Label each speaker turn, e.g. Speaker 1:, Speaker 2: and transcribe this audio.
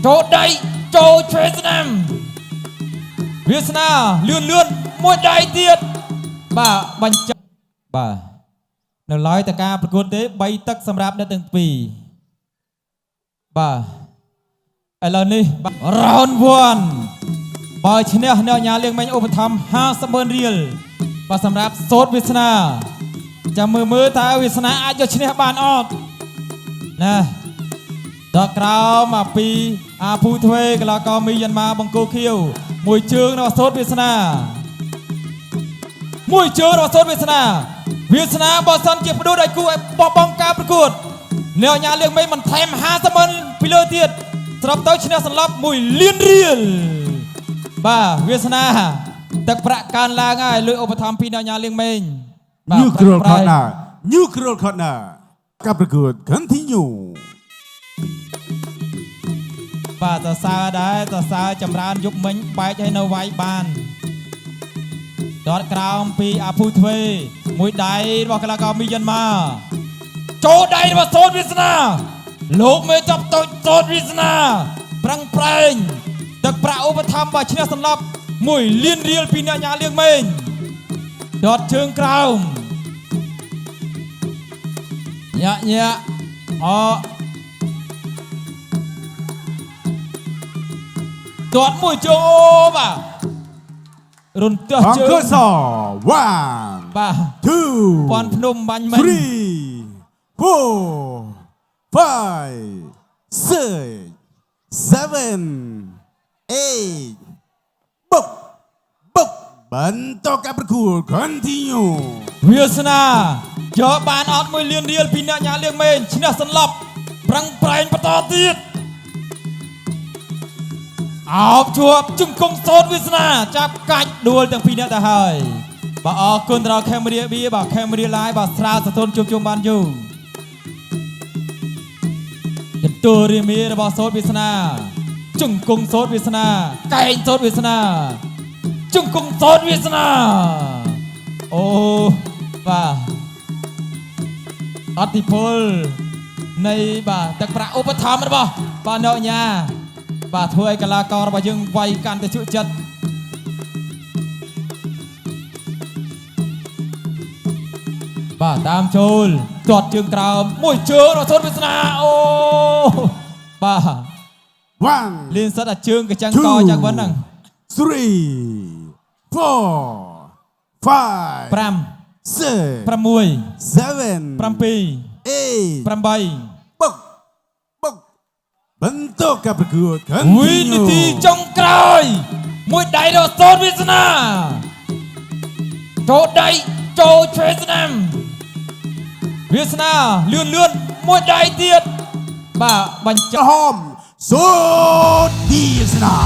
Speaker 1: Chỗ đây Chỗ Việt Nam Việt Nam lươn lươn một đại tiết bà bánh chợ bà nó nói tất cảประกวดទេ3ទឹកសម្រាប់អ្នកទាំងពីរបាទឥឡូវនេះ round 1បើឈ្នះអ្នកញាលៀងមិញឧបត្ថម្ភ 50,000 រៀលបាទសម្រាប់សូត្រវាសនាចាំមើលតើវាសនាអាចយកឈ្នះបានអត់ណាដល់ក្រោមមកពីអាភូទ្វេកន្លកមីយ៉ាន់ម៉ាបង្គោលខៀវមួយជើងរបស់សូត្រវាសនាមួយជើងរបស់សូត្រវាសនាវាសនាបើសិនជាផ្ដួលឲ្យគូឲ្យបបងការប្រកួតអ្នកញាលៀងមិញមិនថែម 50,000 ពីលើទៀតស្របទៅឈ្នះសន្លប់1 លានរៀលបាទវាសនាទឹកប្រាក់កើនឡើងហើយលុយឧបត្ថម្ភពីអ្នកញាលៀងមិញ
Speaker 2: Neutral corner ការប្រកួត continue
Speaker 1: បាទសរសើរដែរសរសើរចម្រើនយុបមិញបែកឲ្យនៅវាយបានដតក្រោមពីអាភូទ្វេមួយដៃរបស់កីឡាករមីយ៉ាន់ម៉ាចូលដៃរបស់សូត្រវាសនាលោកមេចាប់តូចសូត្រវាសនាប្រឹងប្រែងទឹកប្រាក់ឧបត្ថម្ភបាទឈ្នះសន្លប់1 លានរៀលពីអ្នកញាលៀងមេងដតជើងក្រោមញាក់ដតមួយជើងបាទរុនទះជើង
Speaker 2: 1 2
Speaker 1: ពាន់ភ្នំបាញ់មិញ
Speaker 2: 3 4 5 6 7 8បុកបន្តការប្រកួត continue
Speaker 1: វាសនាយកបានអត់1 លានរៀលពីអ្នកញាលៀងមេងឈ្នះសន្លប់ប្រឹងប្រែងបន្តទៀតអោបជាប់ជង្គង់សូត្រវាសនាចាប់កាច់ដួលទាំងពីរអ្នកទៅហើយបាទអរគុណដល់ខេមរាបៀបាទខេមរាឡាយបាទស្រាលសតុនជួបជុំបានយូរកន្ទួលរាមារបស់សូត្រវាសនាជង្គង់សូត្រវាសនាកែងសូត្រវាសនាជង្គង់សូត្រវាសនាអូបាទអតិពលនៃបាទទឹកប្រាក់ឧបត្ថម្ភរបស់បាទអ្នកញាបាទធ្វើឲ្យកីឡាកររបស់យើងវាយកាន់តែជក់ចិត្តបាទតាមចូលទាត់ជើងក្រោមមួយជើងរបស់សូត្រវាសនាអូបាទ
Speaker 2: 1
Speaker 1: លៀនសិតអាជើងកញ្ចាំងកយ៉ាងវិញហ្នឹង
Speaker 2: 3 4 5
Speaker 1: 5
Speaker 2: 6
Speaker 1: 7
Speaker 2: 7 8
Speaker 1: 8
Speaker 2: បន្តការប្រកួត
Speaker 1: វិនាទីចុងក្រោយមួយដៃរបស់សូត្រវាសនាចូលដៃចូលឆ្វេងស្នាមវាសនាលឿនមួយដៃទៀតបាទបញ្ចុះ
Speaker 2: ហមសូត្រវាសនា